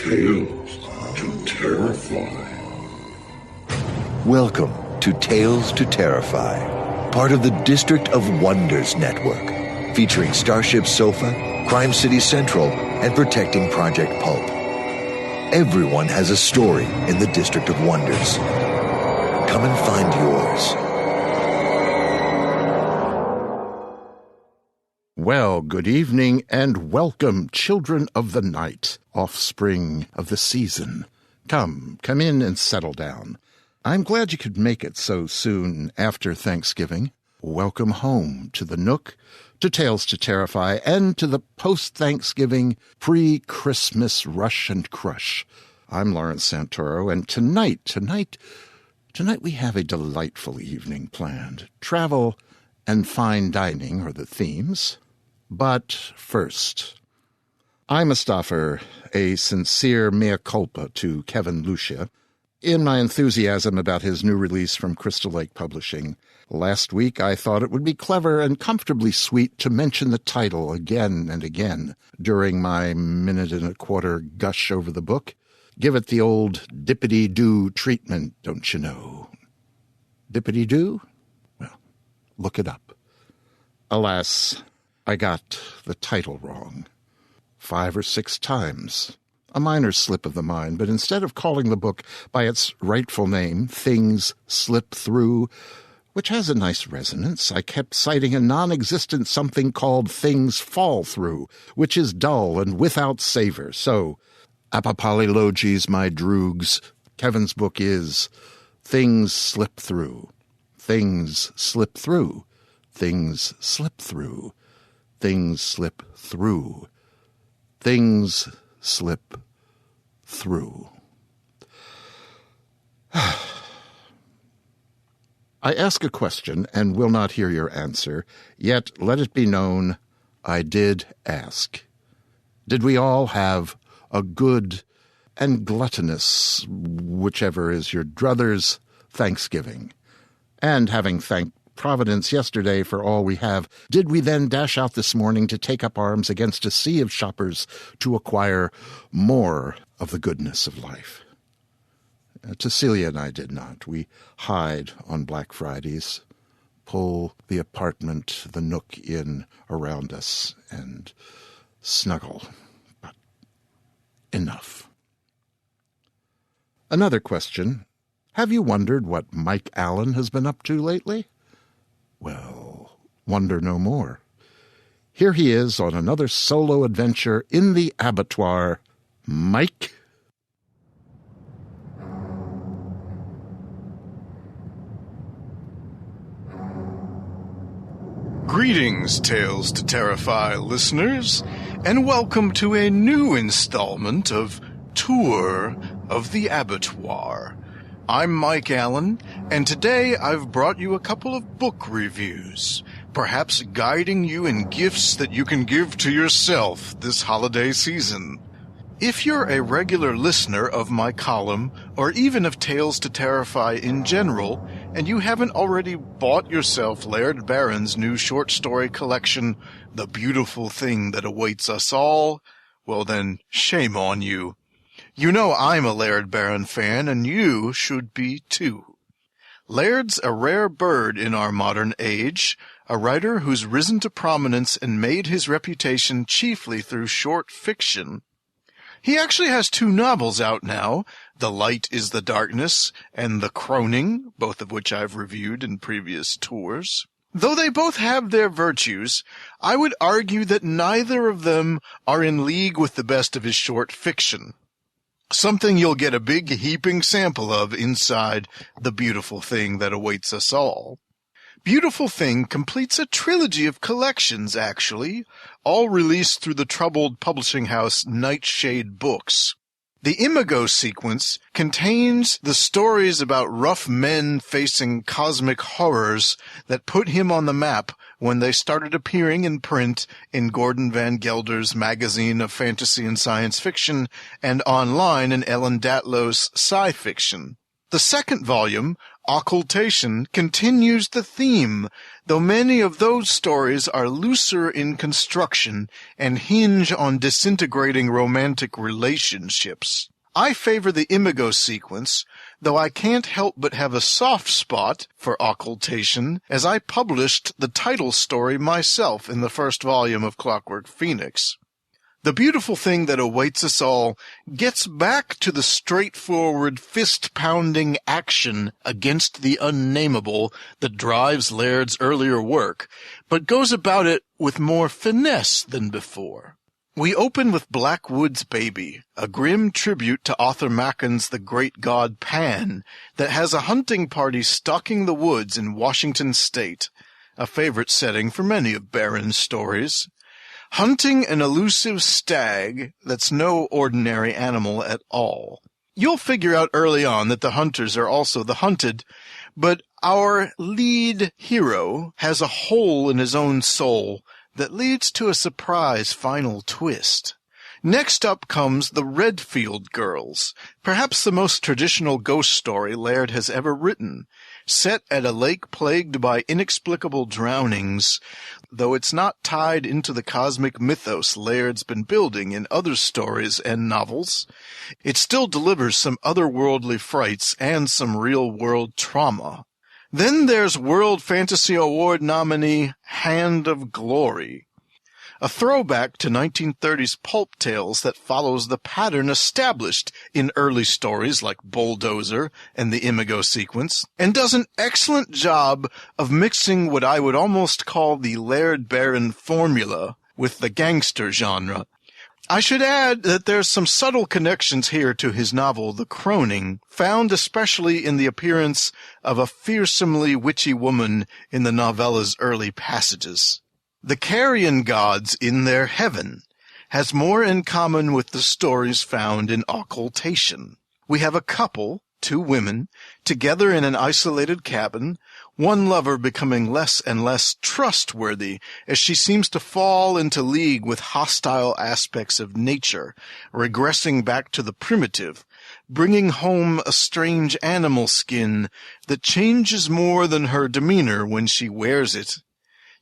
Tales to Terrify. Welcome to Tales to Terrify, part of the District of Wonders network, featuring Starship Sofa, Crime City Central, and Protecting Project Pulp. Everyone has a story in the District of Wonders. Come and find yours. Well, good evening and welcome, children of the night, offspring of the season. Come in and settle down. I'm glad you could make it so soon after Thanksgiving. Welcome home to the Nook, to Tales to Terrify, and to the post-Thanksgiving, pre-Christmas rush and crush. I'm Lawrence Santoro, and tonight we have a delightful evening planned. Travel and fine dining are the themes. But first, I must offer a sincere mea culpa to Kevin Lucia in my enthusiasm about his new release from Crystal Lake Publishing. Last week, I thought it would be clever and comfortably sweet to mention the title again and again during my minute-and-a-quarter gush over the book. Give it the old dippity-doo treatment, don't you know? Dippity-doo? Well, look it up. Alas, I got the title wrong 5 or 6 times. A minor slip of the mind, but instead of calling the book by its rightful name, Things Slip Through, which has a nice resonance, I kept citing a non-existent something called Things Fall Through, which is dull and without savor. So, apopolylogis, my droogs, Kevin's book is Things Slip Through. Things slip through. Things slip through. Things slip through. Things slip through. I ask a question and will not hear your answer, yet let it be known I did ask. Did we all have a good and gluttonous, whichever is your druthers, Thanksgiving? And having thanked Providence yesterday for all we have, did we then dash out this morning to take up arms against a sea of shoppers to acquire more of the goodness of life? Cecilia and I did not. We hide on Black Fridays, pull the apartment, the nook in around us, and snuggle. But enough. Another question. Have you wondered what Mike Allen has been up to lately? Well, wonder no more. Here he is on another solo adventure in the Abattoir. Mike? Greetings, Tales to Terrify listeners, and welcome to a new installment of Tour of the Abattoir. I'm Mike Allen, and today I've brought you a couple of book reviews, perhaps guiding you in gifts that you can give to yourself this holiday season. If you're a regular listener of my column, or even of Tales to Terrify in general, and you haven't already bought yourself Laird Barron's new short story collection, The Beautiful Thing That Awaits Us All, well then, shame on you. You know I'm a Laird Barron fan, and you should be too. Laird's a rare bird in our modern age, a writer who's risen to prominence and made his reputation chiefly through short fiction. He actually has 2 novels out now, The Light is the Darkness and The Croning, both of which I've reviewed in previous tours. Though they both have their virtues, I would argue that neither of them are in league with the best of his short fiction. Something you'll get a big heaping sample of inside The Beautiful Thing That Awaits Us All. Beautiful Thing completes a trilogy of collections, actually, all released through the troubled publishing house Nightshade Books. The Imago sequence contains the stories about rough men facing cosmic horrors that put him on the map when they started appearing in print in Gordon Van Gelder's magazine of fantasy and science fiction and online in Ellen Datlow's sci fiction. The second volume, Occultation, continues the theme though many of those stories are looser in construction and hinge on disintegrating romantic relationships. I favor the Imago sequence, though I can't help but have a soft spot for occultation, as I published the title story myself in the first volume of Clockwork Phoenix. The beautiful thing that awaits us all gets back to the straightforward fist-pounding action against the unnameable that drives Laird's earlier work, but goes about it with more finesse than before. We open with Blackwood's Baby, a grim tribute to Arthur Machen's The Great God Pan that has a hunting party stalking the woods in Washington State, a favorite setting for many of Barron's stories. Hunting an elusive stag that's no ordinary animal at all. You'll figure out early on that the hunters are also the hunted, but our lead hero has a hole in his own soul that leads to a surprise final twist. Next up comes the Redfield Girls, perhaps the most traditional ghost story Laird has ever written, set at a lake plagued by inexplicable drownings. Though it's not tied into the cosmic mythos Laird's been building in other stories and novels, it still delivers some otherworldly frights and some real-world trauma. Then there's World Fantasy Award nominee Hand of Glory, a throwback to 1930s pulp tales that follows the pattern established in early stories like Bulldozer and the Imago sequence, and does an excellent job of mixing what I would almost call the Laird Barron formula with the gangster genre. I should add that there's some subtle connections here to his novel The Croning, found especially in the appearance of a fearsomely witchy woman in the novella's early passages. The Carrion Gods in their heaven has more in common with the stories found in occultation. We have a couple, 2 women, together in an isolated cabin, one lover becoming less and less trustworthy as she seems to fall into league with hostile aspects of nature, regressing back to the primitive, bringing home a strange animal skin that changes more than her demeanor when she wears it.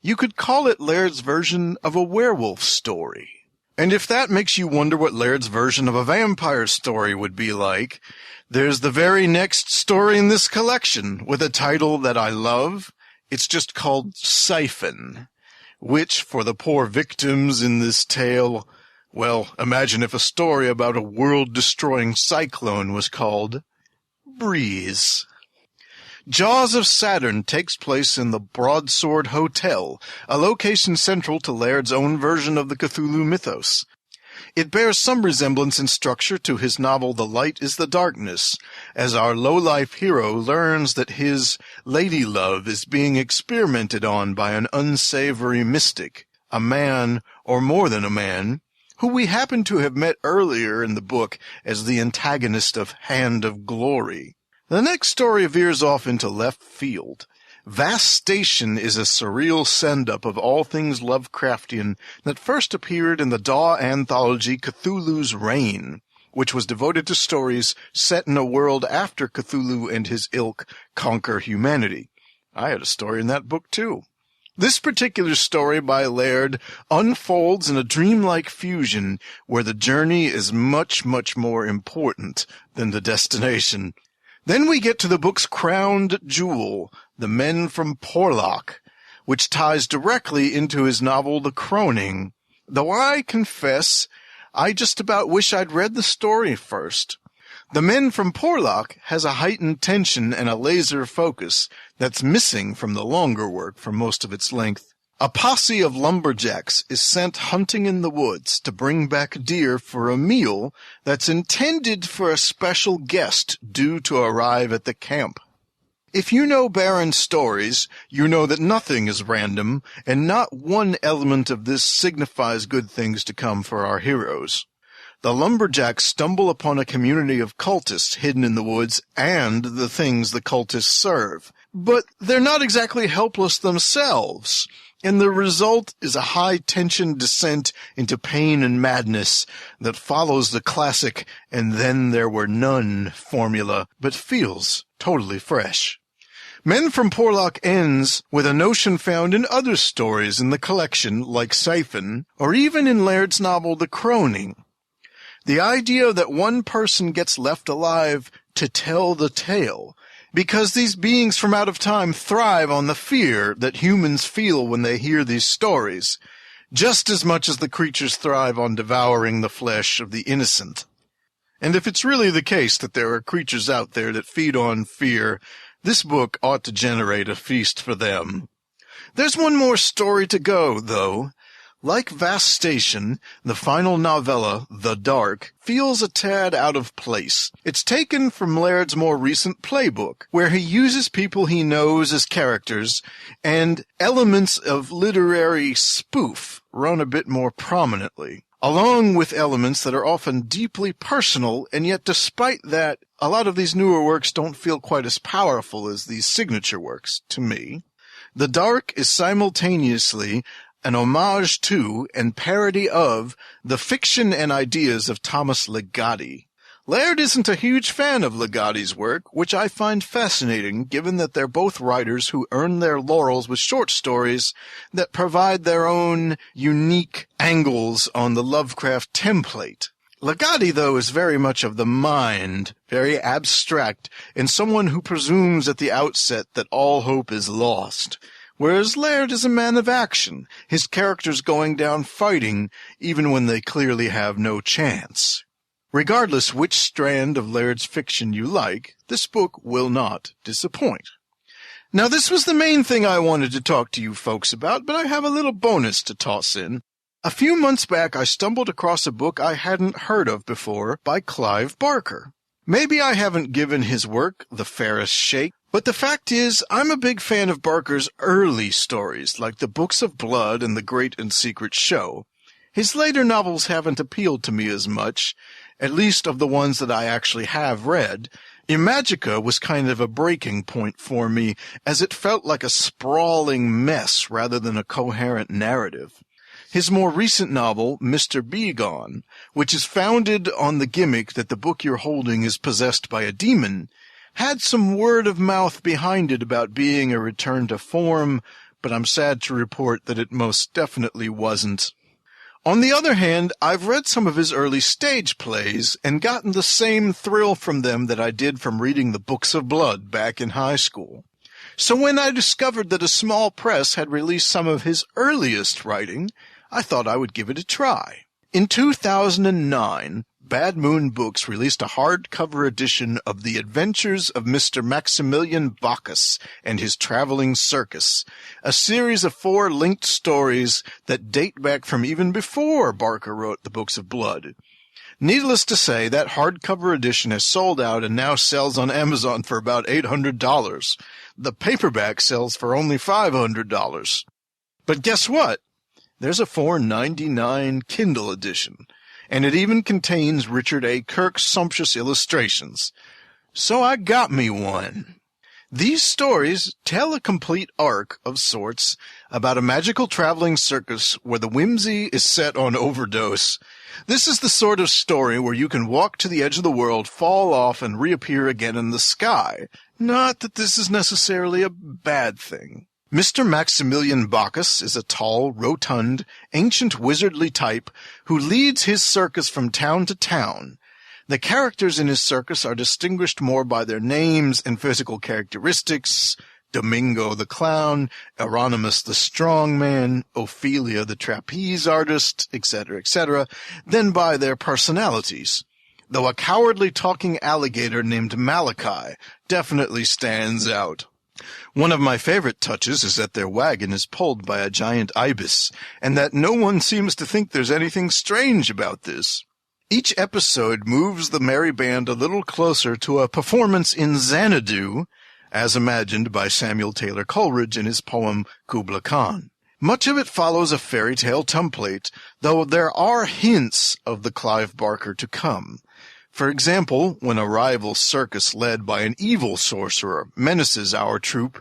You could call it Laird's version of a werewolf story. And if that makes you wonder what Laird's version of a vampire story would be like, there's the very next story in this collection with a title that I love. It's just called Siphon, which, for the poor victims in this tale, well, imagine if a story about a world-destroying cyclone was called Breeze. Jaws of Saturn takes place in the Broadsword Hotel, a location central to Laird's own version of the Cthulhu mythos. It bears some resemblance in structure to his novel The Light is the Darkness, as our low-life hero learns that his lady-love is being experimented on by an unsavory mystic, a man, or more than a man, who we happen to have met earlier in the book as the antagonist of Hand of Glory. The next story veers off into left field. Vast Station is a surreal send-up of all things Lovecraftian that first appeared in the Daw anthology Cthulhu's Reign, which was devoted to stories set in a world after Cthulhu and his ilk conquer humanity. I had a story in that book, too. This particular story by Laird unfolds in a dreamlike fusion where the journey is much, much more important than the destination. Then we get to the book's crowned jewel, The Men from Porlock, which ties directly into his novel The Croning, though I confess I just about wish I'd read the story first. The Men from Porlock has a heightened tension and a laser focus that's missing from the longer work for most of its length. A posse of lumberjacks is sent hunting in the woods to bring back deer for a meal that's intended for a special guest due to arrive at the camp. If you know Barron's stories, you know that nothing is random, and not one element of this signifies good things to come for our heroes. The lumberjacks stumble upon a community of cultists hidden in the woods and the things the cultists serve. But they're not exactly helpless themselves, and the result is a high-tension descent into pain and madness that follows the classic "and then there were none" formula, but feels totally fresh. Men from Porlock ends with a notion found in other stories in the collection, like Siphon, or even in Laird's novel The Croning. The idea that one person gets left alive to tell the tale, because these beings from out of time thrive on the fear that humans feel when they hear these stories, just as much as the creatures thrive on devouring the flesh of the innocent. And if it's really the case that there are creatures out there that feed on fear, this book ought to generate a feast for them. There's one more story to go, though. Like Vast Station, the final novella, The Dark, feels a tad out of place. It's taken from Laird's more recent playbook, where he uses people he knows as characters, and elements of literary spoof run a bit more prominently, along with elements that are often deeply personal, and yet despite that, a lot of these newer works don't feel quite as powerful as these signature works, to me. The Dark is simultaneously an homage to and parody of the fiction and ideas of Thomas Ligotti. Laird isn't a huge fan of Ligotti's work, which I find fascinating given that they're both writers who earn their laurels with short stories that provide their own unique angles on the Lovecraft template. Ligotti, though, is very much of the mind, very abstract, and someone who presumes at the outset that all hope is lost. Whereas Laird is a man of action, his characters going down fighting even when they clearly have no chance. Regardless which strand of Laird's fiction you like, this book will not disappoint. Now, this was the main thing I wanted to talk to you folks about, but I have a little bonus to toss in. A few months back, I stumbled across a book I hadn't heard of before by Clive Barker. Maybe I haven't given his work the fairest shake, but the fact is, I'm a big fan of Barker's early stories, like The Books of Blood and The Great and Secret Show. His later novels haven't appealed to me as much, at least of the ones that I actually have read. Imagica was kind of a breaking point for me, as it felt like a sprawling mess rather than a coherent narrative. His more recent novel, Mr. Begone, which is founded on the gimmick that the book you're holding is possessed by a demon, had some word of mouth behind it about being a return to form, but I'm sad to report that it most definitely wasn't. On the other hand, I've read some of his early stage plays and gotten the same thrill from them that I did from reading the Books of Blood back in high school. So when I discovered that a small press had released some of his earliest writing, I thought I would give it a try. In 2009, Bad Moon Books released a hardcover edition of The Adventures of Mr. Maximilian Bacchus and His Traveling Circus, a series of 4 linked stories that date back from even before Barker wrote the Books of Blood. Needless to say, that hardcover edition has sold out and now sells on Amazon for about $800. The paperback sells for only $500. But guess what? There's a $4.99 Kindle edition, and it even contains Richard A. Kirk's sumptuous illustrations. So I got me one. These stories tell a complete arc of sorts about a magical traveling circus where the whimsy is set on overdose. This is the sort of story where you can walk to the edge of the world, fall off, and reappear again in the sky. Not that this is necessarily a bad thing. Mr. Maximilian Bacchus is a tall, rotund, ancient wizardly type who leads his circus from town to town. The characters in his circus are distinguished more by their names and physical characteristics, Domingo the clown, Euronymous the strong man, Ophelia the trapeze artist, etc., than by their personalities, though a cowardly talking alligator named Malachi definitely stands out. One of my favorite touches is that their wagon is pulled by a giant ibis, and that no one seems to think there's anything strange about this. Each episode moves the merry band a little closer to a performance in Xanadu, as imagined by Samuel Taylor Coleridge in his poem Kubla Khan. Much of it follows a fairy tale template, though there are hints of the Clive Barker to come. For example, when a rival circus led by an evil sorcerer menaces our troupe,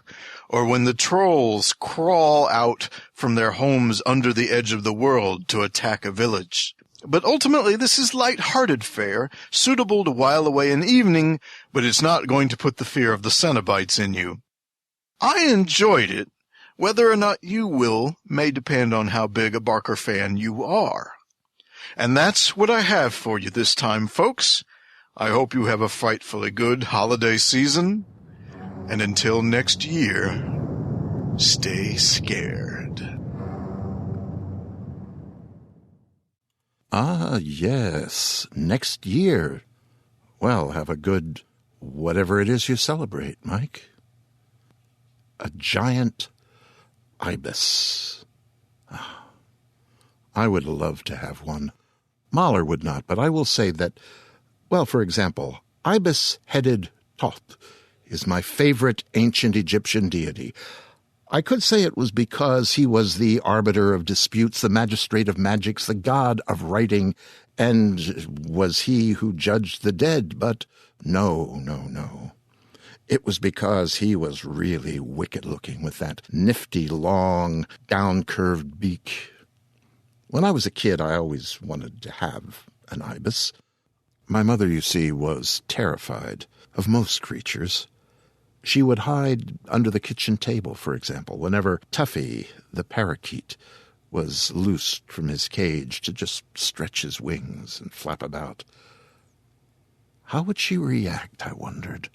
or when the trolls crawl out from their homes under the edge of the world to attack a village. But ultimately, this is light-hearted fare, suitable to while away an evening, but it's not going to put the fear of the Cenobites in you. I enjoyed it. Whether or not you will may depend on how big a Barker fan you are. And that's what I have for you this time, folks. I hope you have a frightfully good holiday season. And until next year, stay scared. Ah, yes, next year. Well, have a good whatever it is you celebrate, Mike. A giant ibis. I would love to have one. Mahler would not, but I will say that, well, for example, ibis-headed Thoth is my favorite ancient Egyptian deity. I could say it was because he was the arbiter of disputes, the magistrate of magics, the god of writing, and was he who judged the dead, but no. It was because he was really wicked-looking with that nifty, long, down-curved beak. When I was a kid, I always wanted to have an ibis. My mother, you see, was terrified of most creatures. She would hide under the kitchen table, for example, whenever Tuffy, the parakeet, was loosed from his cage to just stretch his wings and flap about. How would she react, I wondered,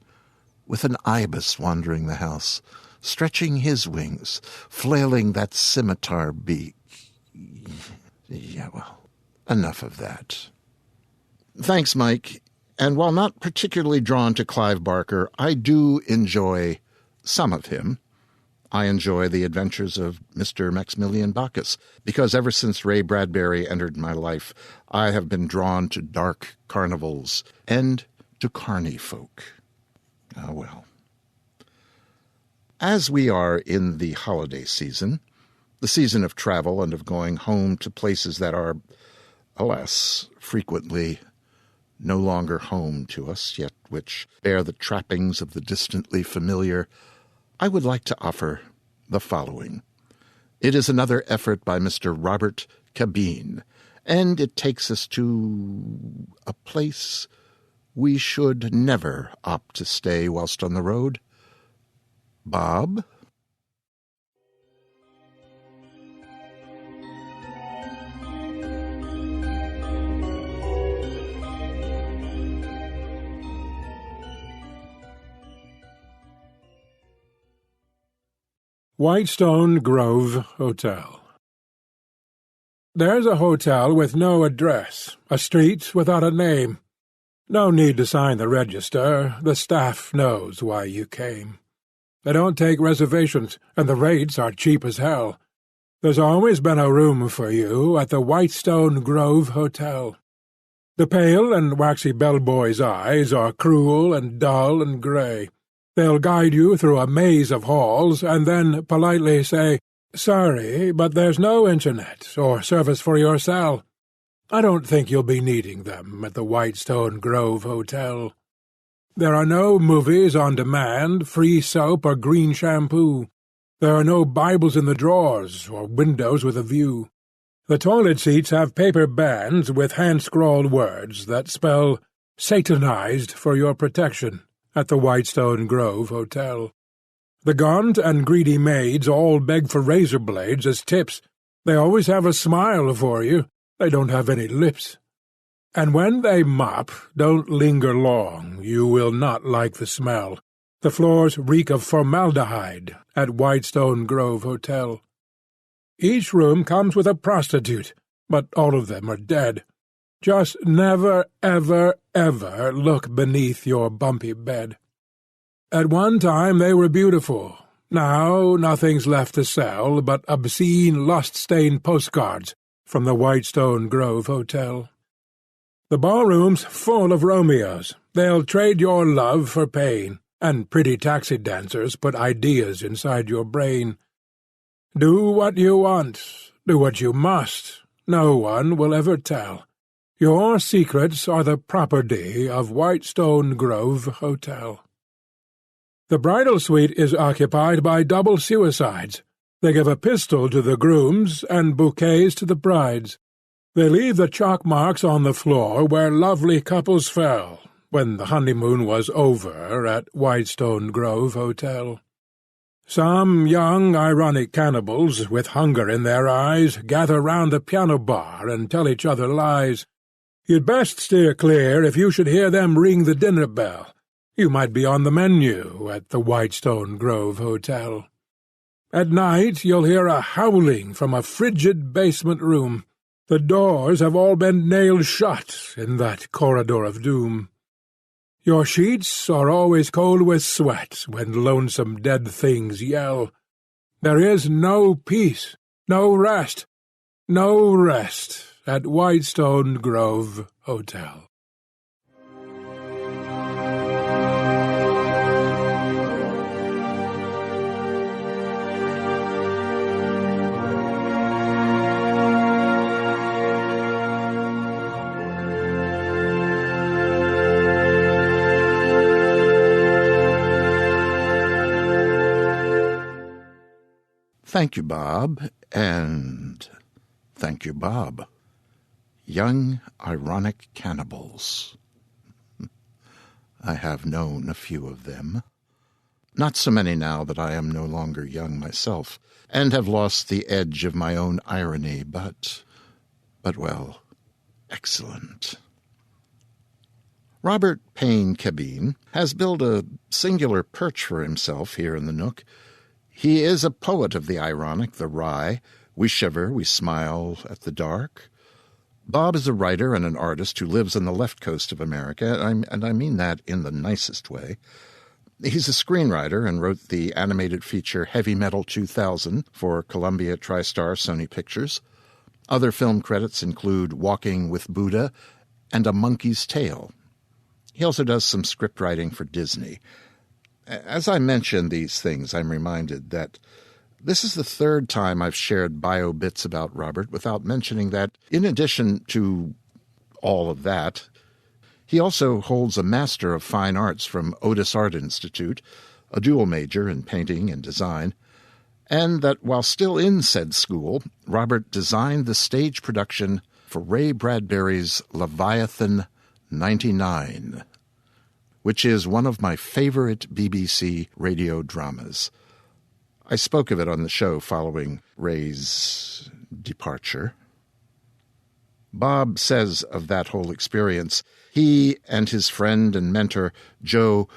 with an ibis wandering the house, stretching his wings, flailing that scimitar beak? Yeah, well, enough of that. Thanks, Mike. And while not particularly drawn to Clive Barker, I do enjoy some of him. I enjoy the adventures of Mr. Maximilian Bacchus, because ever since Ray Bradbury entered my life, I have been drawn to dark carnivals and to carny folk. Ah, well. As we are in the holiday season, the season of travel and of going home to places that are, alas, frequently no longer home to us, yet which bear the trappings of the distantly familiar, I would like to offer the following. It is another effort by Mr. Robert Cabeen, and it takes us to a place we should never opt to stay whilst on the road. Bob? Whitestone Grove Hotel. There's a hotel with no address, a street without a name. No need to sign the register, the staff knows why you came. They don't take reservations, and the rates are cheap as hell. There's always been a room for you at the Whitestone Grove Hotel. The pale and waxy bellboy's eyes are cruel and dull and grey. They'll guide you through a maze of halls, and then politely say, "Sorry, but there's no internet or service for your cell." I don't think you'll be needing them at the Whitestone Grove Hotel. There are no movies on demand, free soap, or green shampoo. There are no Bibles in the drawers, or windows with a view. The toilet seats have paper bands with hand-scrawled words that spell "Satanized for your protection" at the Whitestone Grove Hotel. The gaunt and greedy maids all beg for razor blades as tips. They always have a smile for you. They don't have any lips. And when they mop, don't linger long. You will not like the smell. The floors reek of formaldehyde at Whitestone Grove Hotel. Each room comes with a prostitute, but all of them are dead. Just never, ever, ever look beneath your bumpy bed. At one time they were beautiful. Now nothing's left to sell but obscene, lust-stained postcards from the Whitestone Grove Hotel. The ballroom's full of Romeos. They'll trade your love for pain, and pretty taxi dancers put ideas inside your brain. Do what you want. Do what you must. No one will ever tell. Your secrets are the property of Whitestone Grove Hotel. The bridal suite is occupied by double suicides. They give a pistol to the grooms and bouquets to the brides. They leave the chalk marks on the floor where lovely couples fell when the honeymoon was over at Whitestone Grove Hotel. Some young, ironic cannibals, with hunger in their eyes, gather round a piano bar and tell each other lies. You'd best steer clear if you should hear them ring the dinner bell. You might be on the menu at the Whitestone Grove Hotel. At night you'll hear a howling from a frigid basement room. The doors have all been nailed shut in that corridor of doom. Your sheets are always cold with sweat when lonesome dead things yell. There is no peace, no rest at Whitestone Grove Hotel. Thank you, Bob, and thank you, Bob. Young, ironic cannibals. I have known a few of them. Not so many now that I am no longer young myself, and have lost the edge of my own irony, but well, excellent. Robert Payne Cabeen has built a singular perch for himself here in the Nook. He is a poet of the ironic, the wry. We shiver, we smile at the dark. Bob is a writer and an artist who lives on the left coast of America, and I mean that in the nicest way. He's a screenwriter and wrote the animated feature Heavy Metal 2000 for Columbia TriStar Sony Pictures. Other film credits include Walking with Buddha and A Monkey's Tale. He also does some script writing for Disney. As I mention these things, I'm reminded that this is the third time I've shared bio bits about Robert without mentioning that, in addition to all of that, he also holds a Master of Fine Arts from Otis Art Institute, a dual major in painting and design, and that while still in said school, Robert designed the stage production for Ray Bradbury's Leviathan 99, which is one of my favorite BBC radio dramas. I spoke of it on the show following Ray's departure. Bob says of that whole experience, he and his friend and mentor Joe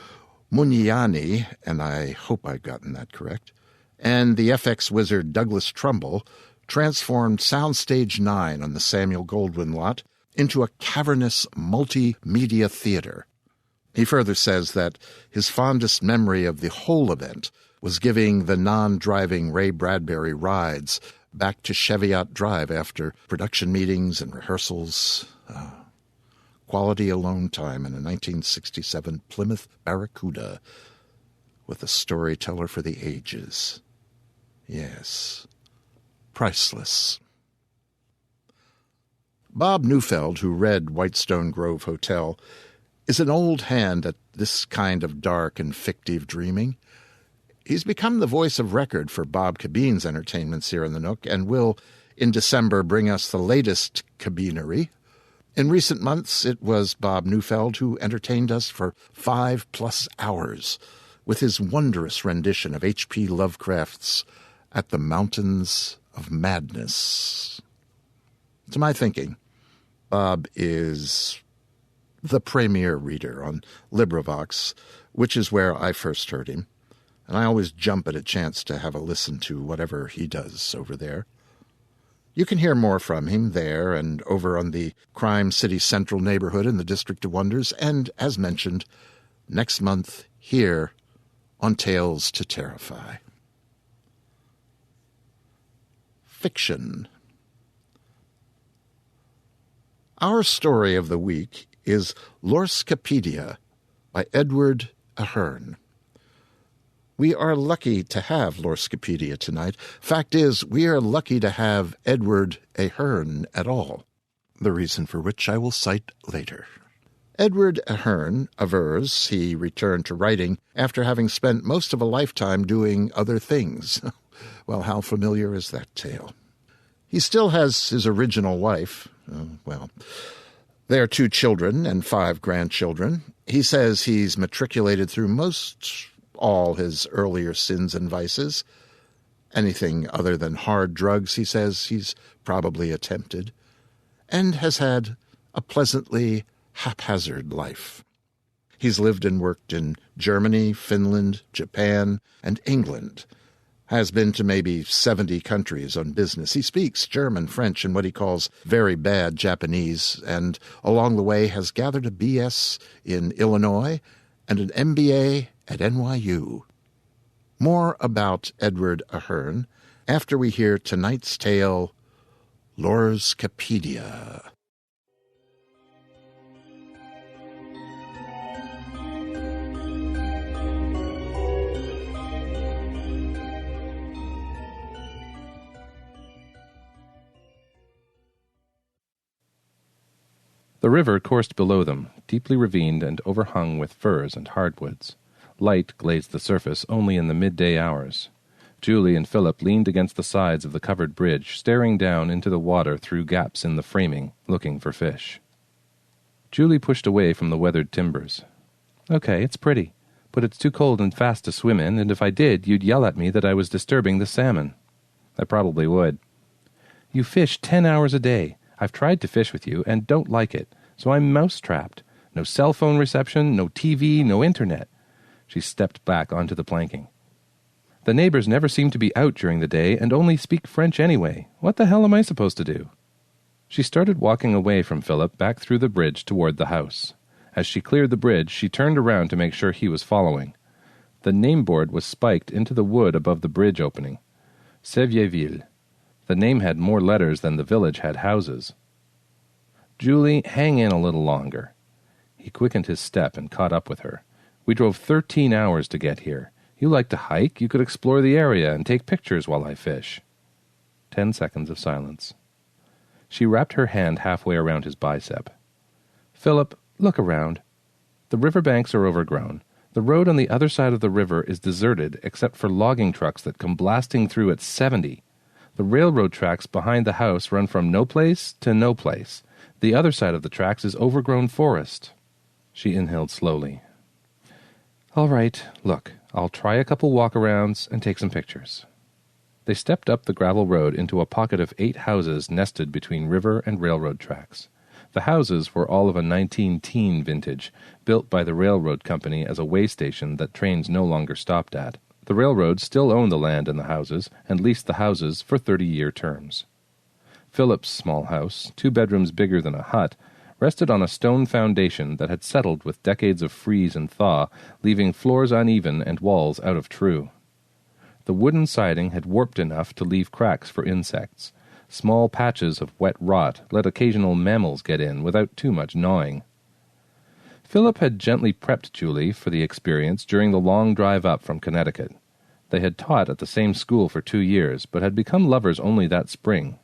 Muniani, and I hope I've gotten that correct, and the FX wizard Douglas Trumbull transformed Soundstage 9 on the Samuel Goldwyn lot into a cavernous multimedia theater. He further says that his fondest memory of the whole event was giving the non-driving Ray Bradbury rides back to Cheviot Drive after production meetings and rehearsals. Quality alone time in a 1967 Plymouth Barracuda with a storyteller for the ages. Yes, priceless. Bob Neufeld, who read Whitestone Grove Hotel, is an old hand at this kind of dark and fictive dreaming. He's become the voice of record for Bob Cabeen's entertainments here in the Nook and will, in December, bring us the latest Cabeenery. In recent months, it was Bob Neufeld who entertained us for 5+ hours with his wondrous rendition of H.P. Lovecraft's At the Mountains of Madness. To my thinking, Bob is the premier reader on LibriVox, which is where I first heard him, and I always jump at a chance to have a listen to whatever he does over there. You can hear more from him there and over on the Crime City Central neighborhood in the District of Wonders, and, as mentioned, next month here on Tales to Terrify. Fiction. Our story of the week is Lorscapedia by Edward Ahern. We are lucky to have Lorscapedia tonight. Fact is, we are lucky to have Edward Ahern at all, the reason for which I will cite later. Edward Ahern avers he returned to writing after having spent most of a lifetime doing other things. Well, how familiar is that tale? He still has his original wife. They are 2 children and 5 grandchildren. He says he's matriculated through most all his earlier sins and vices. Anything other than hard drugs, he says, he's probably attempted, and has had a pleasantly haphazard life. He's lived and worked in Germany, Finland, Japan, and England, has been to maybe 70 countries on business. He speaks German, French, and what he calls very bad Japanese, and along the way has gathered a B.S. in Illinois and an MBA at NYU. More about Edward Ahern after we hear tonight's tale, Lorscapedia. The river coursed below them, deeply ravined and overhung with firs and hardwoods. Light glazed the surface only in the midday hours. Julie and Philip leaned against the sides of the covered bridge, staring down into the water through gaps in the framing, looking for fish. Julie pushed away from the weathered timbers. "Okay, it's pretty, but it's too cold and fast to swim in, and if I did, you'd yell at me that I was disturbing the salmon." "I probably would." "You fish 10 hours a day. I've tried to fish with you and don't like it, so I'm mouse-trapped. No cell phone reception, no TV, no internet." She stepped back onto the planking. "The neighbors never seem to be out during the day and only speak French anyway. What the hell am I supposed to do?" She started walking away from Philip back through the bridge toward the house. As she cleared the bridge, she turned around to make sure he was following. The name board was spiked into the wood above the bridge opening. Sevierville. The name had more letters than the village had houses. "Julie, hang in a little longer." He quickened his step and caught up with her. "We drove 13 hours to get here. You like to hike? You could explore the area and take pictures while I fish." 10 seconds of silence. She wrapped her hand halfway around his bicep. "Philip, look around. The riverbanks are overgrown. The road on the other side of the river is deserted except for logging trucks that come blasting through at 70. The railroad tracks behind the house run from no place to no place. The other side of the tracks is overgrown forest." She inhaled slowly. "All right, look, I'll try a couple walk-arounds and take some pictures." They stepped up the gravel road into a pocket of 8 houses nested between river and railroad tracks. The houses were all of a 1910 vintage, built by the railroad company as a way station that trains no longer stopped at. The railroad still owned the land and the houses, and leased the houses for 30-year terms. Philip's small house, 2 bedrooms bigger than a hut, rested on a stone foundation that had settled with decades of freeze and thaw, leaving floors uneven and walls out of true. The wooden siding had warped enough to leave cracks for insects. Small patches of wet rot let occasional mammals get in without too much gnawing. Philip had gently prepped Julie for the experience during the long drive up from Connecticut. They had taught at the same school for 2 years, but had become lovers only that spring.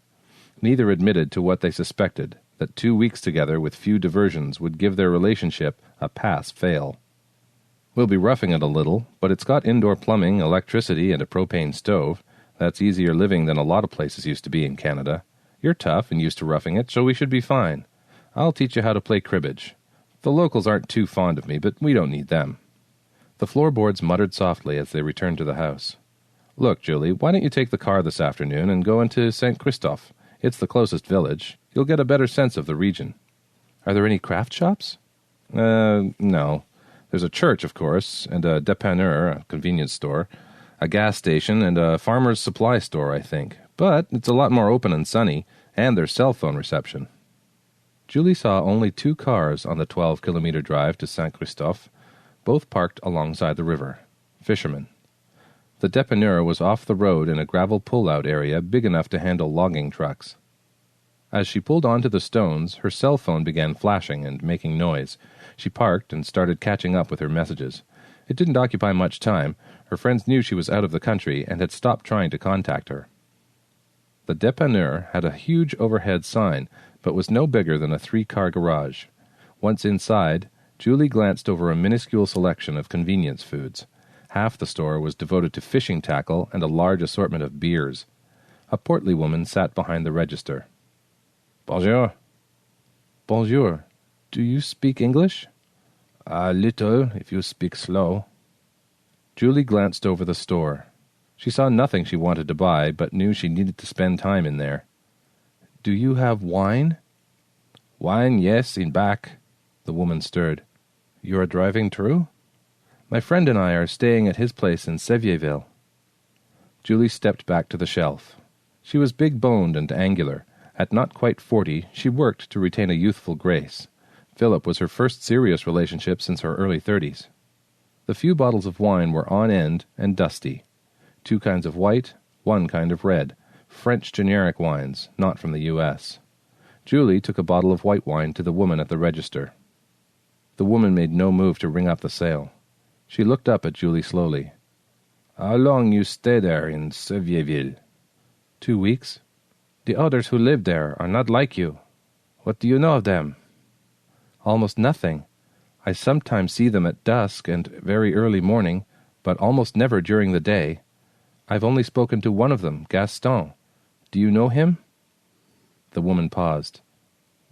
Neither admitted to what they suspected, that 2 weeks together with few diversions would give their relationship a pass-fail. "We'll be roughing it a little, but it's got indoor plumbing, electricity, and a propane stove. That's easier living than a lot of places used to be in Canada. You're tough and used to roughing it, so we should be fine. I'll teach you how to play cribbage. The locals aren't too fond of me, but we don't need them." The floorboards muttered softly as they returned to the house. "Look, Julie, why don't you take the car this afternoon and go into St. Christophe? It's the closest village. You'll get a better sense of the region." "Are there any craft shops?" No. There's a church, of course, and a dépanneur, a convenience store, a gas station, and a farmer's supply store, I think. But it's a lot more open and sunny, and there's cell phone reception." Julie saw only 2 cars on the 12-kilometer drive to St. Christophe, both parked alongside the river. Fishermen. The dépanneur was off the road in a gravel pull-out area big enough to handle logging trucks. As she pulled onto the stones, her cell phone began flashing and making noise. She parked and started catching up with her messages. It didn't occupy much time. Her friends knew she was out of the country and had stopped trying to contact her. The dépanneur had a huge overhead sign, but was no bigger than a 3-car garage. Once inside, Julie glanced over a minuscule selection of convenience foods. Half the store was devoted to fishing tackle and a large assortment of beers. A portly woman sat behind the register. "Bonjour." "Bonjour. Do you speak English?" "A little, if you speak slow." Julie glanced over the store. She saw nothing she wanted to buy, but knew she needed to spend time in there. "Do you have wine?" "Wine, yes, in back." The woman stirred. "You are driving through?" "My friend and I are staying at his place in Sevierville." Julie stepped back to the shelf. She was big-boned and angular. At not quite 40, she worked to retain a youthful grace. Philip was her first serious relationship since her early 30s. The few bottles of wine were on end and dusty. 2 kinds of white, 1 kind of red. French generic wines, not from the U.S. Julie took a bottle of white wine to the woman at the register. The woman made no move to ring up the sale. She looked up at Julie slowly. "How long you stay there in Sevierville?" 2 weeks. "The others who live there are not like you. What do you know of them?" "Almost nothing. I sometimes see them at dusk and very early morning, but almost never during the day. I've only spoken to one of them, Gaston. Do you know him?" The woman paused.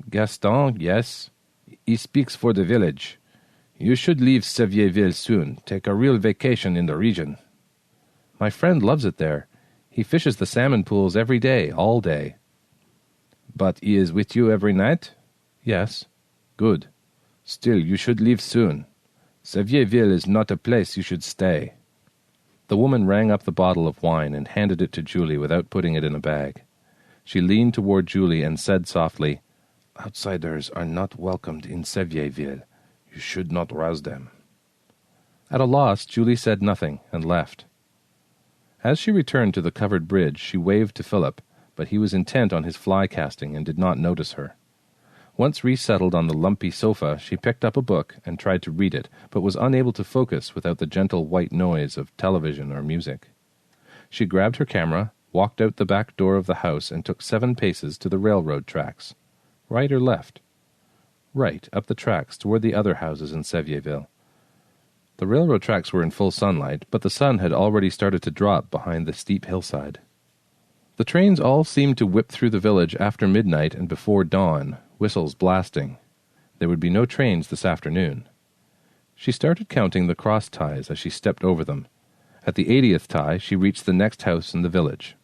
"Gaston, yes. He speaks for the village. You should leave Sevierville soon, take a real vacation in the region." "My friend loves it there. He fishes the salmon pools every day, all day." "But he is with you every night?" "Yes." "Good. Still, you should leave soon. Sevierville is not a place you should stay." The woman rang up the bottle of wine and handed it to Julie without putting it in a bag. She leaned toward Julie and said softly, "Outsiders are not welcomed in Sevierville. You should not rouse them." At a loss, Julie said nothing and left. As she returned to the covered bridge, she waved to Philip, but he was intent on his fly casting and did not notice her. Once resettled on the lumpy sofa, she picked up a book and tried to read it, but was unable to focus without the gentle white noise of television or music. She grabbed her camera, walked out the back door of the house, and took 7 paces to the railroad tracks. Right or left? Right, up the tracks toward the other houses in Sevierville. The railroad tracks were in full sunlight, but the sun had already started to drop behind the steep hillside. The trains all seemed to whip through the village after midnight and before dawn, whistles blasting. There would be no trains this afternoon. She started counting the cross ties as she stepped over them. At the 80th tie, she reached the next house in the village.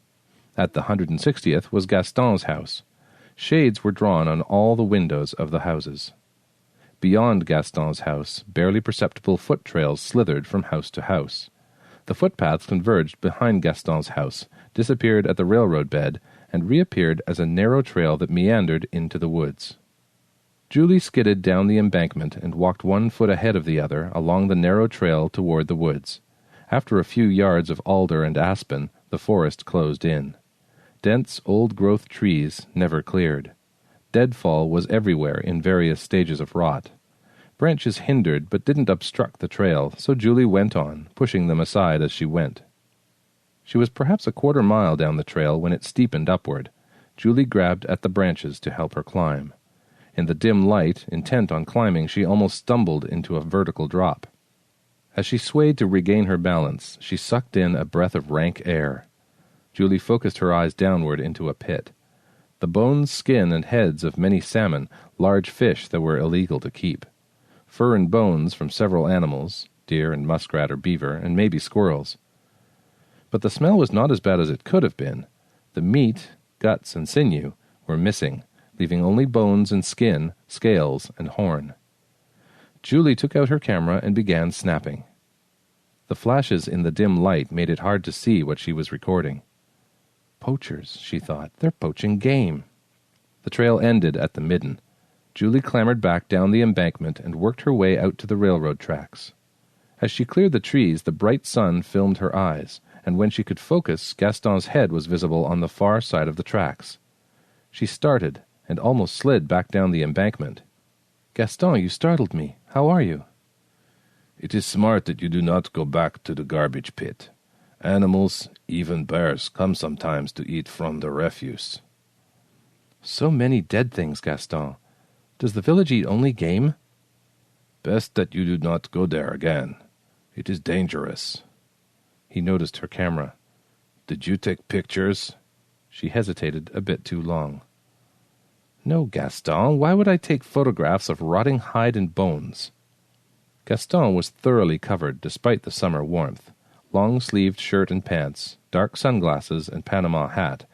At the 160th was Gaston's house. Shades were drawn on all the windows of the houses. Beyond Gaston's house, barely perceptible foot trails slithered from house to house. The footpaths converged behind Gaston's house, disappeared at the railroad bed, and reappeared as a narrow trail that meandered into the woods. Julie skidded down the embankment and walked 1 foot ahead of the other along the narrow trail toward the woods. After a few yards of alder and aspen, the forest closed in. Dense, old-growth trees never cleared. Deadfall was everywhere in various stages of rot. Branches hindered but didn't obstruct the trail, so Julie went on, pushing them aside as she went. She was perhaps a 1/4 mile down the trail when it steepened upward. Julie grabbed at the branches to help her climb. In the dim light, intent on climbing, she almost stumbled into a vertical drop. As she swayed to regain her balance, she sucked in a breath of rank air. Julie focused her eyes downward into a pit. The bones, skin, and heads of many salmon, large fish that were illegal to keep. Fur and bones from several animals, deer and muskrat or beaver, and maybe squirrels. But the smell was not as bad as it could have been. The meat, guts, and sinew were missing, leaving only bones and skin, scales, and horn. Julie took out her camera and began snapping. The flashes in the dim light made it hard to see what she was recording. Poachers, she thought. They're poaching game. The trail ended at the midden. Julie clambered back down the embankment and worked her way out to the railroad tracks. As she cleared the trees, the bright sun filmed her eyes, and when she could focus, Gaston's head was visible on the far side of the tracks. She started and almost slid back down the embankment. "Gaston, you startled me. How are you?" "It is smart that you do not go back to the garbage pit. Animals, even bears, come sometimes to eat from the refuse." "So many dead things, Gaston. Does the village eat only game?" "Best that you do not go there again. It is dangerous." He noticed her camera. "Did you take pictures?" She hesitated a bit too long. "No, Gaston. Why would I take photographs of rotting hide and bones?" Gaston was thoroughly covered despite the summer warmth. Long-sleeved shirt and pants, dark sunglasses and Panama hat.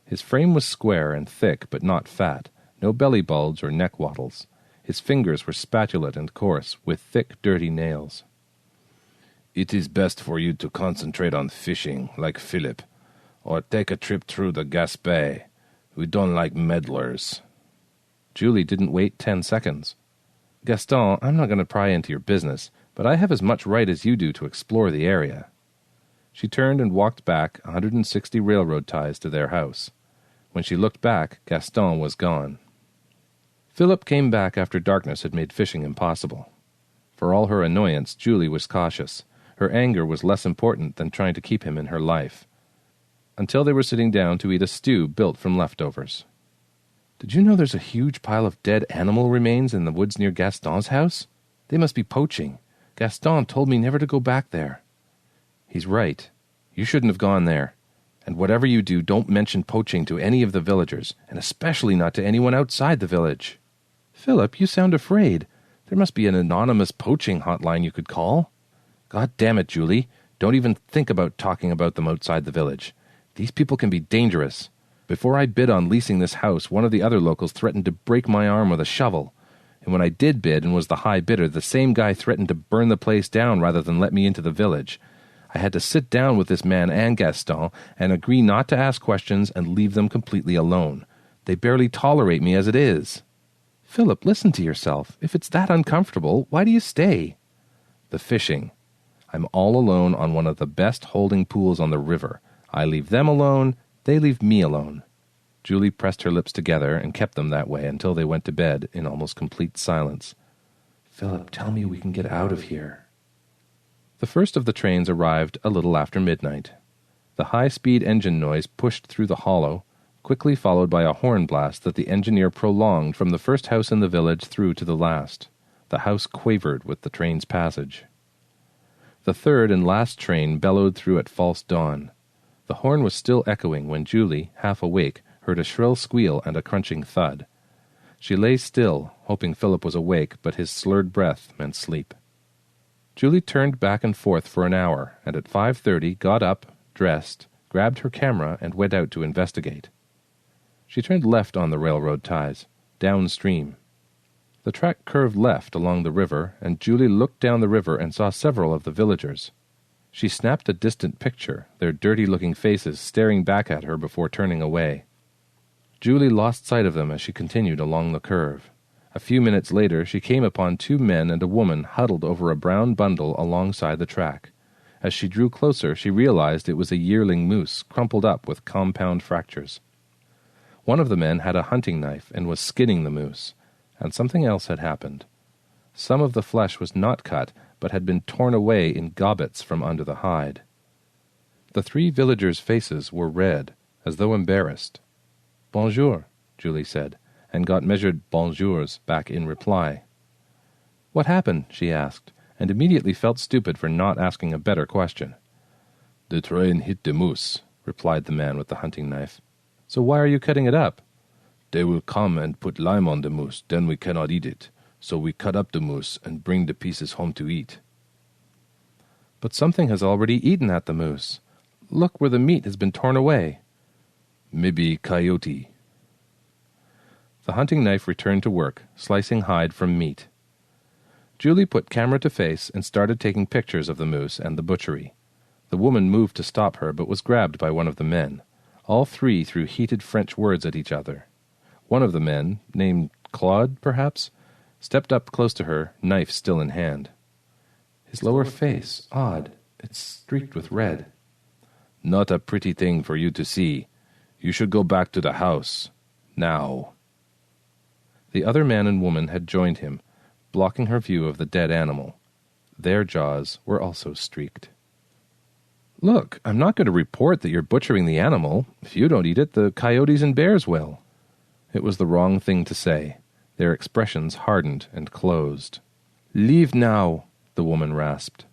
His frame was square and thick but not fat, no belly bulge or neck wattles. His fingers were spatulate and coarse, with thick, dirty nails. "It is best for you to concentrate on fishing, like Philip, or take a trip through the Gaspé. We don't like meddlers." Julie didn't wait 10 seconds. "Gaston, I'm not going to pry into your business, but I have as much right as you do to explore the area." She turned and walked back 160 railroad ties to their house. When she looked back, Gaston was gone. Philip came back after darkness had made fishing impossible. For all her annoyance, Julie was cautious. Her anger was less important than trying to keep him in her life. Until they were sitting down to eat a stew built from leftovers. "Did you know there's a huge pile of dead animal remains in the woods near Gaston's house? They must be poaching. Gaston told me never to go back there." "He's right. You shouldn't have gone there. And whatever you do, don't mention poaching to any of the villagers, and especially not to anyone outside the village." "Philip, you sound afraid. There must be an anonymous poaching hotline you could call." "God damn it, Julie. Don't even think about talking about them outside the village. These people can be dangerous. Before I bid on leasing this house, one of the other locals threatened to break my arm with a shovel. And when I did bid and was the high bidder, the same guy threatened to burn the place down rather than let me into the village. I had to sit down with this man and Gaston and agree not to ask questions and leave them completely alone. They barely tolerate me as it is." "Philip, listen to yourself. If it's that uncomfortable, why do you stay?" "The fishing. I'm all alone on one of the best holding pools on the river. I leave them alone, they leave me alone." Julie pressed her lips together and kept them that way until they went to bed in almost complete silence. "Philip, tell me we can get out of here." The first of the trains arrived a little after midnight. The high-speed engine noise pushed through the hollow, quickly followed by a horn blast that the engineer prolonged from the first house in the village through to the last. The house quavered with the train's passage. The third and last train bellowed through at false dawn. The horn was still echoing when Julie, half awake, heard a shrill squeal and a crunching thud. She lay still, hoping Philip was awake, but his slurred breath meant sleep. Julie turned back and forth for an hour, and at 5:30 got up, dressed, grabbed her camera, and went out to investigate. She turned left on the railroad ties, downstream. The track curved left along the river, and Julie looked down the river and saw several of the villagers. She snapped a distant picture, their dirty-looking faces staring back at her before turning away. Julie lost sight of them as she continued along the curve. A few minutes later, she came upon 2 men and a woman huddled over a brown bundle alongside the track. As she drew closer, she realized it was a yearling moose, crumpled up with compound fractures. One of the men had a hunting knife and was skinning the moose, and something else had happened. Some of the flesh was not cut, but had been torn away in gobbets from under the hide. The 3 villagers' faces were red, as though embarrassed. "Bonjour," Julie said, and got measured bonjours back in reply. "What happened?" she asked, and immediately felt stupid for not asking a better question. "The train hit the moose," replied the man with the hunting knife. "So why are you cutting it up?" "They will come and put lime on the moose, then we cannot eat it. So we cut up the moose and bring the pieces home to eat." "But something has already eaten at the moose. Look where the meat has been torn away." "Maybe coyote." The hunting knife returned to work, slicing hide from meat. Julie put camera to face and started taking pictures of the moose and the butchery. The woman moved to stop her, but was grabbed by one of the men. All 3 threw heated French words at each other. One of the men, named Claude, perhaps, stepped up close to her, knife still in hand. "His lower face, odd. It's streaked with red." "Not a pretty thing for you to see. You should go back to the house. Now." The other man and woman had joined him, blocking her view of the dead animal. Their jaws were also streaked. "Look, I'm not going to report that you're butchering the animal. If you don't eat it, the coyotes and bears will." It was the wrong thing to say. Their expressions hardened and closed. "Leave now," the woman rasped.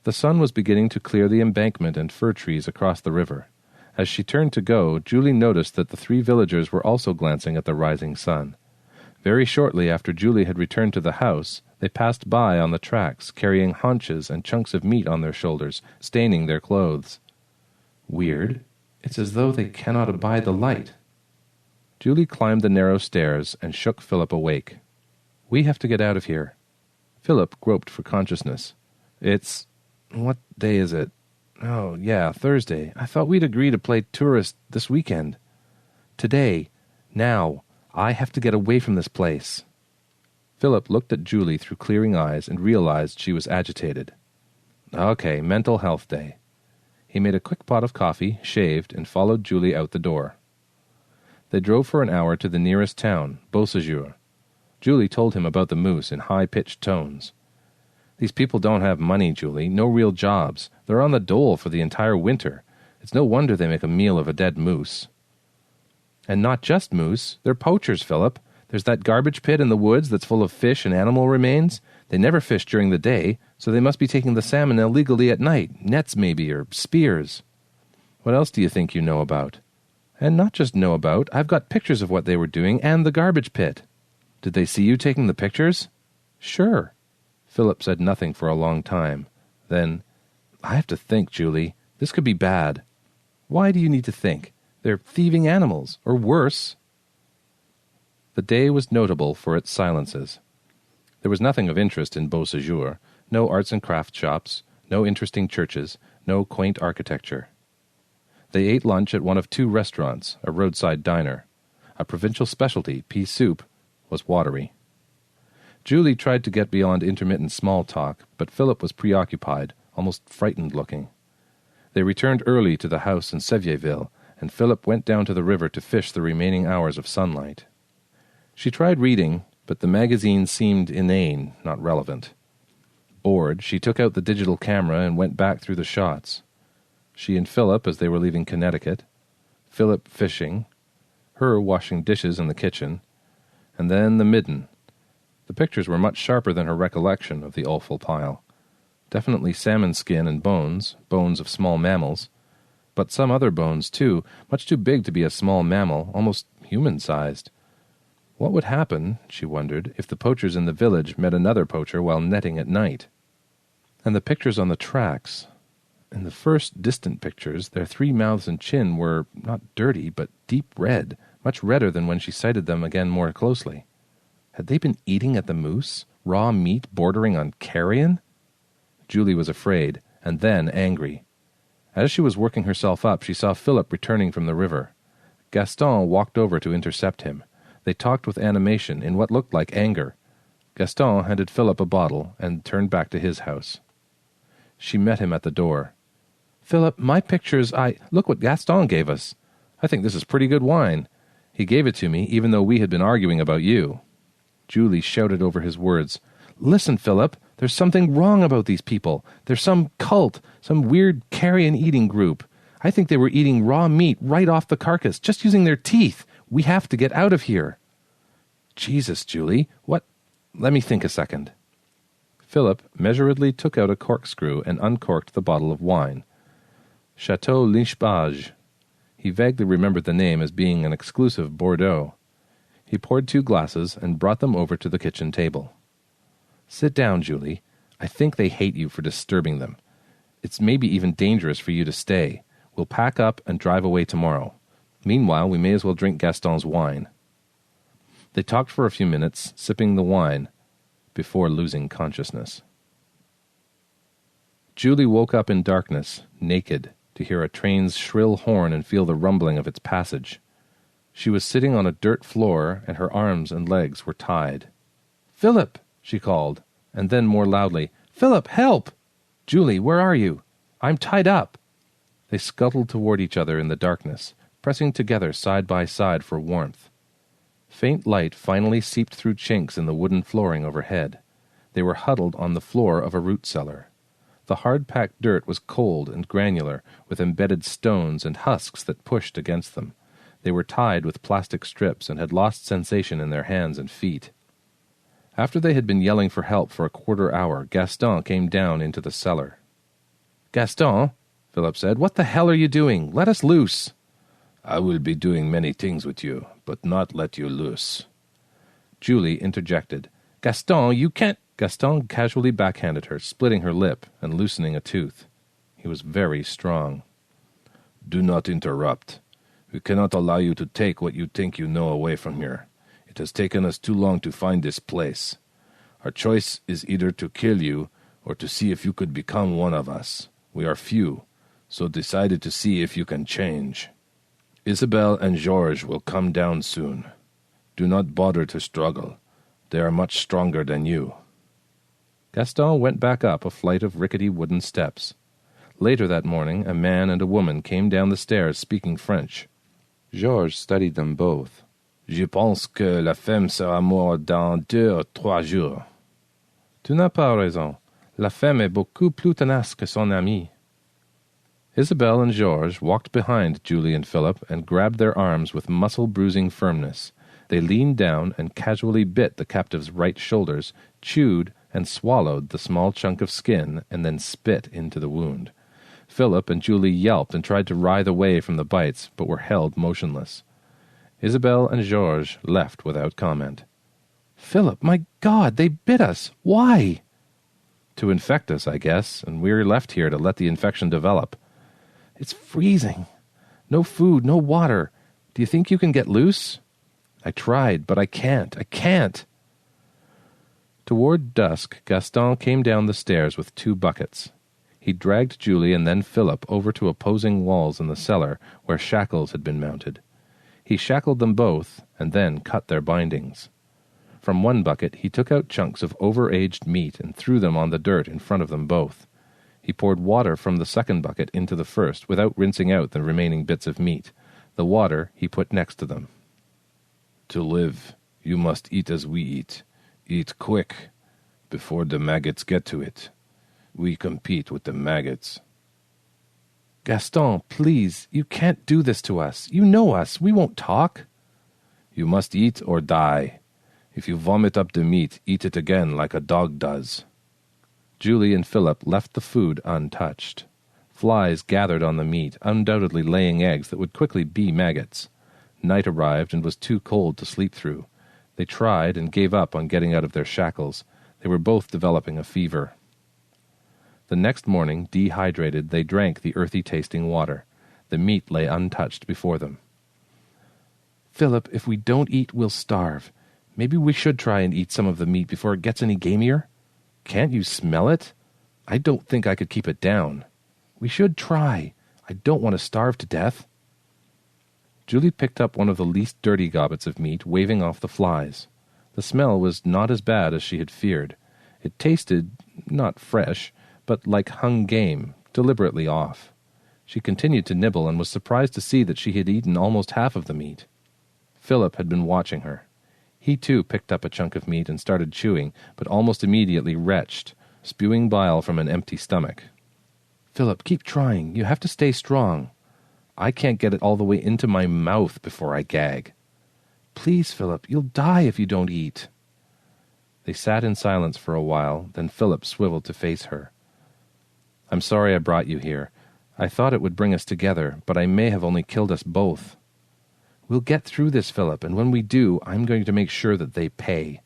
The sun was beginning to clear the embankment and fir trees across the river. As she turned to go, Julie noticed that the 3 villagers were also glancing at the rising sun. Very shortly after Julie had returned to the house, They passed by on the tracks, carrying haunches and chunks of meat on their shoulders, staining their clothes. Weird. It's as though they cannot abide the light. Julie climbed the narrow stairs and shook Philip awake. We have to get out of here. Philip groped for consciousness. It's... what day is it? Oh, yeah, Thursday. I thought we'd agree to play tourist this weekend. Today. Now. I have to get away from this place. Philip looked at Julie through clearing eyes and realized she was agitated. Okay, mental health day. He made a quick pot of coffee, shaved, and followed Julie out the door. They drove for an hour to the nearest town, Beausejour. Julie told him about the moose in high-pitched tones. These people don't have money, Julie, no real jobs. They're on the dole for the entire winter. It's no wonder they make a meal of a dead moose. And not just moose, they're poachers, Philip. There's that garbage pit in the woods that's full of fish and animal remains. They never fish during the day, so they must be taking the salmon illegally at night, nets maybe, or spears. What else do you think you know about? And not just know about, I've got pictures of what they were doing and the garbage pit. Did they see you taking the pictures? Sure. Philip said nothing for a long time. Then, I have to think, Julie. This could be bad. Why do you need to think? They're thieving animals, or worse. The day was notable for its silences. There was nothing of interest in Beausejour, no arts and crafts shops, no interesting churches, no quaint architecture. They ate lunch at one of two restaurants, a roadside diner. A provincial specialty, pea soup, was watery. Julie tried to get beyond intermittent small talk, but Philip was preoccupied, almost frightened-looking. They returned early to the house in Sevierville, and Philip went down to the river to fish the remaining hours of sunlight. She tried reading, but the magazine seemed inane, not relevant. Bored, she took out the digital camera and went back through the shots. She and Philip as they were leaving Connecticut, Philip fishing, her washing dishes in the kitchen, and then the midden. The pictures were much sharper than her recollection of the awful pile. Definitely salmon skin and bones of small mammals, but some other bones too, much too big to be a small mammal, almost human-sized. What would happen, she wondered, if the poachers in the village met another poacher while netting at night? And the pictures on the tracks. In the first distant pictures, their 3 mouths and chin were not dirty, but deep red, much redder than when she sighted them again more closely. Had they been eating at the moose, raw meat bordering on carrion? Julie was afraid, and then angry. As she was working herself up, she saw Philip returning from the river. Gaston walked over to intercept him. They talked with animation, in what looked like anger. Gaston handed Philip a bottle and turned back to his house. She met him at the door. "Philip, my pictures, look what Gaston gave us. I think this is pretty good wine. He gave it to me, even though we had been arguing about you." Julie shouted over his words. "Listen, Philip, there's something wrong about these people. There's some cult, some weird carrion-eating group. I think they were eating raw meat right off the carcass, just using their teeth. We have to get out of here." "Jesus, Julie, what? Let me think a second." Philip measuredly took out a corkscrew and uncorked the bottle of wine. Chateau Linchebage. He vaguely remembered the name as being an exclusive Bordeaux. He poured 2 glasses and brought them over to the kitchen table. "Sit down, Julie. I think they hate you for disturbing them. It's maybe even dangerous for you to stay. We'll pack up and drive away tomorrow. Meanwhile, we may as well drink Gaston's wine." They talked for a few minutes, sipping the wine, before losing consciousness. Julie woke up in darkness, naked, to hear a train's shrill horn and feel the rumbling of its passage. She was sitting on a dirt floor, and her arms and legs were tied. "Philip!" she called, and then more loudly, "Philip, help! Julie, where are you? I'm tied up." They scuttled toward each other in the darkness, pressing together side by side for warmth. Faint light finally seeped through chinks in the wooden flooring overhead. They were huddled on the floor of a root cellar. The hard-packed dirt was cold and granular, with embedded stones and husks that pushed against them. They were tied with plastic strips and had lost sensation in their hands and feet. After they had been yelling for help for a quarter-hour, Gaston came down into the cellar. "Gaston," Philip said, "what the hell are you doing? Let us loose." "I will be doing many things with you, but not let you loose." Julie interjected. Gaston, you can't... Gaston casually backhanded her, splitting her lip and loosening a tooth. He was very strong. Do not interrupt. We cannot allow you to take what you think you know away from here. It has taken us too long to find this place. Our choice is either to kill you or to see if you could become one of us. We are few, so decided to see if you can change. Isabelle and Georges will come down soon. Do not bother to struggle. They are much stronger than you. Gaston went back up a flight of rickety wooden steps. Later that morning, a man and a woman came down the stairs speaking French. Georges studied them both. Je pense que la femme sera morte dans 2 ou 3 jours. Tu n'as pas raison. La femme est beaucoup plus tenace que son amie. Isabelle and Georges walked behind Julie and Philip and grabbed their arms with muscle-bruising firmness. They leaned down and casually bit the captive's right shoulders, chewed and swallowed the small chunk of skin, and then spit into the wound. Philip and Julie yelped and tried to writhe away from the bites, but were held motionless. Isabelle and Georges left without comment. "Philip, my God, they bit us! Why?" To infect us, I guess, and we're left here to let the infection develop. It's freezing. No food, no water. Do you think you can get loose? I tried, but I can't. Toward dusk, Gaston came down the stairs with 2 buckets. He dragged Julie and then Philip over to opposing walls in the cellar where shackles had been mounted. He shackled them both and then cut their bindings. From one bucket he took out chunks of over-aged meat and threw them on the dirt in front of them both. He poured water from the second bucket into the first without rinsing out the remaining bits of meat. The water he put next to them. To live, you must eat as we eat. Eat quick, before the maggots get to it. We compete with the maggots. Gaston, please, you can't do this to us. You know us. We won't talk. You must eat or die. If you vomit up the meat, eat it again like a dog does. Julie and Philip left the food untouched. Flies gathered on the meat, undoubtedly laying eggs that would quickly be maggots. Night arrived and was too cold to sleep through. They tried and gave up on getting out of their shackles. They were both developing a fever. The next morning, dehydrated, they drank the earthy-tasting water. The meat lay untouched before them. "Philip, if we don't eat, we'll starve. Maybe we should try and eat some of the meat before it gets any gamier. Can't you smell it? I don't think I could keep it down. We should try. I don't want to starve to death." Julie picked up one of the least dirty gobbets of meat, waving off the flies. The smell was not as bad as she had feared. It tasted, not fresh, but like hung game, deliberately off. She continued to nibble and was surprised to see that she had eaten almost half of the meat. Philip had been watching her. He too picked up a chunk of meat and started chewing, but almost immediately retched, spewing bile from an empty stomach. "Philip, keep trying. You have to stay strong." "I can't get it all the way into my mouth before I gag." "Please, Philip, you'll die if you don't eat." They sat in silence for a while, then Philip swiveled to face her. "I'm sorry I brought you here. I thought it would bring us together, but I may have only killed us both." "We'll get through this, Philip, and when we do, I'm going to make sure that they pay."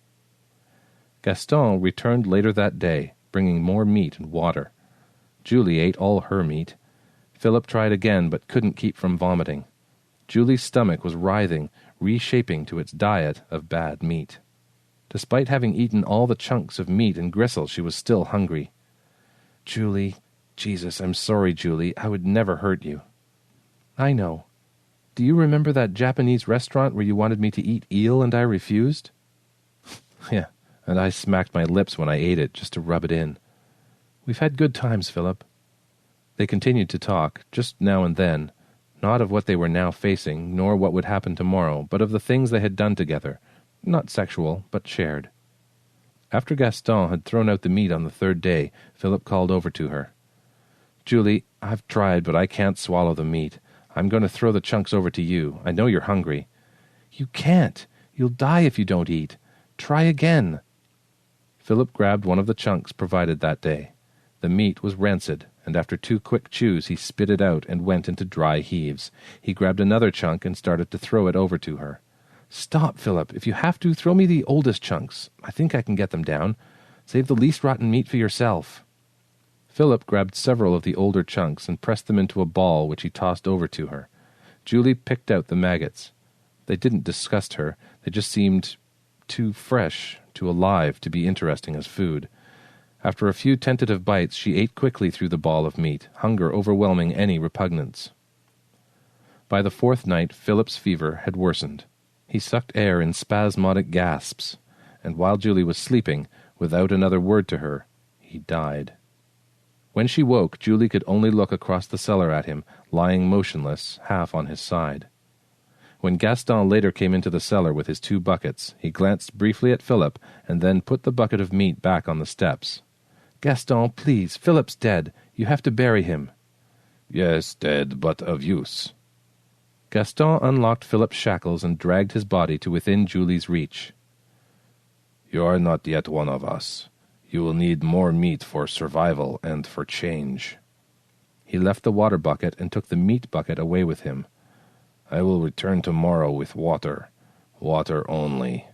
Gaston returned later that day, bringing more meat and water. Julie ate all her meat. Philip tried again, but couldn't keep from vomiting. Julie's stomach was writhing, reshaping to its diet of bad meat. Despite having eaten all the chunks of meat and gristle, she was still hungry. "Julie, Jesus, I'm sorry, Julie. I would never hurt you." "I know. Do you remember that Japanese restaurant where you wanted me to eat eel and I refused?" "Yeah, and I smacked my lips when I ate it just to rub it in." "We've had good times, Philip." They continued to talk, just now and then, not of what they were now facing, nor what would happen tomorrow, but of the things they had done together, not sexual, but shared. After Gaston had thrown out the meat on the 3rd day, Philip called over to her. "Julie, I've tried, but I can't swallow the meat. I'm going to throw the chunks over to you. I know you're hungry." "You can't. You'll die if you don't eat. Try again." Philip grabbed one of the chunks provided that day. The meat was rancid, and after 2 quick chews he spit it out and went into dry heaves. He grabbed another chunk and started to throw it over to her. Stop, Philip. If you have to, throw me the oldest chunks. I think I can get them down. Save the least rotten meat for yourself. Philip grabbed several of the older chunks and pressed them into a ball which he tossed over to her. Julie picked out the maggots. They didn't disgust her. They just seemed too fresh, too alive to be interesting as food. After a few tentative bites, she ate quickly through the ball of meat, hunger overwhelming any repugnance. By the fourth night, Philip's fever had worsened. He sucked air in spasmodic gasps, and while Julie was sleeping, without another word to her, he died. When she woke, Julie could only look across the cellar at him, lying motionless, half on his side. When Gaston later came into the cellar with his 2 buckets, he glanced briefly at Philip and then put the bucket of meat back on the steps. "Gaston, please, Philip's dead. You have to bury him." "Yes, dead, but of use." Gaston unlocked Philip's shackles and dragged his body to within Julie's reach. "You are not yet one of us. You will need more meat for survival and for change." He left the water bucket and took the meat bucket away with him. "I will return tomorrow with water. Water only."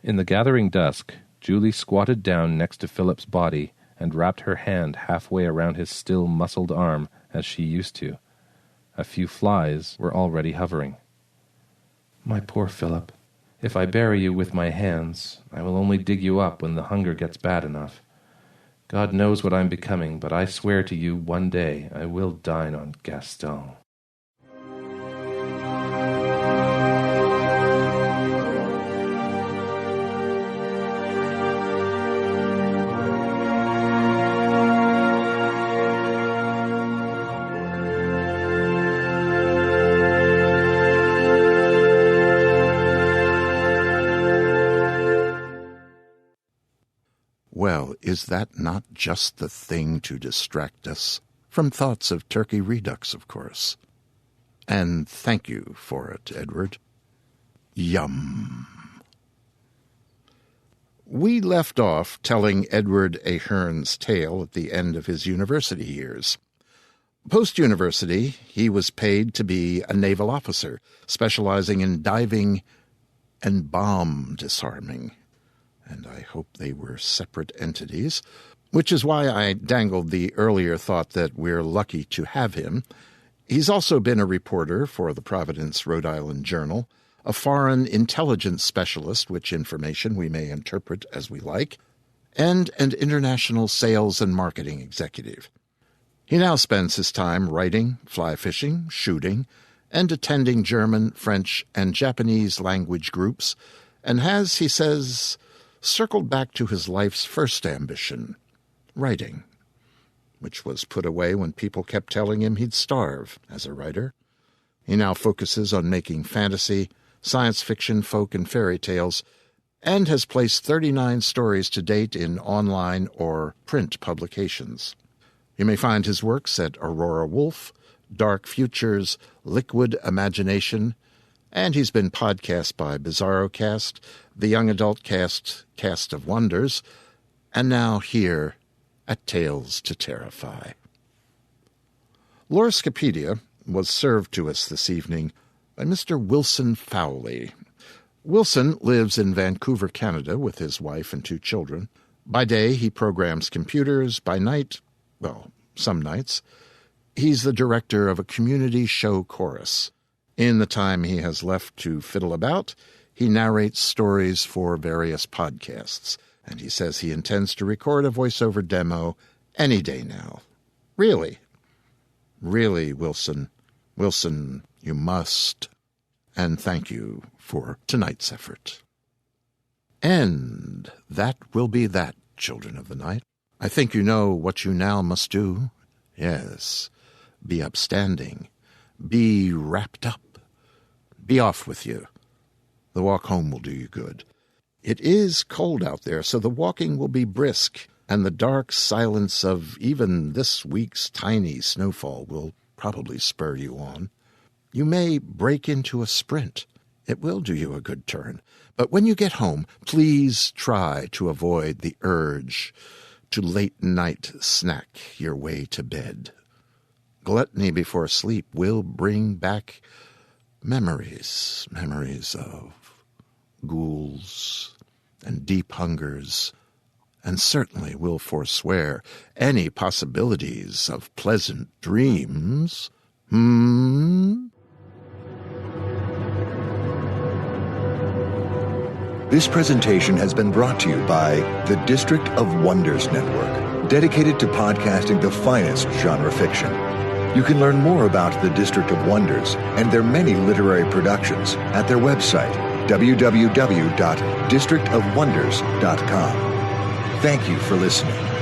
In the gathering dusk, Julie squatted down next to Philip's body and wrapped her hand halfway around his still muscled arm as she used to. A few flies were already hovering. "My poor Philip, if I bury you with my hands, I will only dig you up when the hunger gets bad enough. God knows what I'm becoming, but I swear to you one day I will dine on Gaston." Well, is that not just the thing to distract us from thoughts of turkey redux, of course? And thank you for it, Edward. Yum. We left off telling Edward Ahern's tale at the end of his university years. Post-university, he was paid to be a naval officer, specializing in diving and bomb disarming. And I hope they were separate entities, which is why I dangled the earlier thought that we're lucky to have him. He's also been a reporter for the Providence, Rhode Island Journal, a foreign intelligence specialist, which information we may interpret as we like, and an international sales and marketing executive. He now spends his time writing, fly fishing, shooting, and attending German, French, and Japanese language groups, and has, he says, circled back to his life's first ambition, writing, which was put away when people kept telling him he'd starve as a writer. He now focuses on making fantasy, science fiction, folk, and fairy tales, and has placed 39 stories to date in online or print publications. You may find his works at Aurora Wolf, Dark Futures, Liquid Imagination, and he's been podcast by BizarroCast, the Young Adult Cast, Cast of Wonders, and now here at Tales to Terrify. Lorscapedia was served to us this evening by Mr. Wilson Fowlie. Wilson lives in Vancouver, Canada, with his wife and 2 children. By day, he programs computers. By night, well, some nights, he's the director of a community show chorus. In the time he has left to fiddle about, he narrates stories for various podcasts, and he says he intends to record a voiceover demo any day now. Really? Really, Wilson. Wilson, you must. And thank you for tonight's effort. And that will be that, children of the night. I think you know what you now must do. Yes, be upstanding. Be wrapped up. Be off with you. The walk home will do you good. It is cold out there, so the walking will be brisk, and the dark silence of even this week's tiny snowfall will probably spur you on. You may break into a sprint. It will do you a good turn. But when you get home, please try to avoid the urge to late-night snack your way to bed. Gluttony before sleep will bring back Memories of ghouls and deep hungers, and certainly will forswear any possibilities of pleasant dreams. This presentation has been brought to you by the District of Wonders Network, dedicated to podcasting the finest genre fiction. You can learn more about the District of Wonders and their many literary productions at their website, www.districtofwonders.com. Thank you for listening.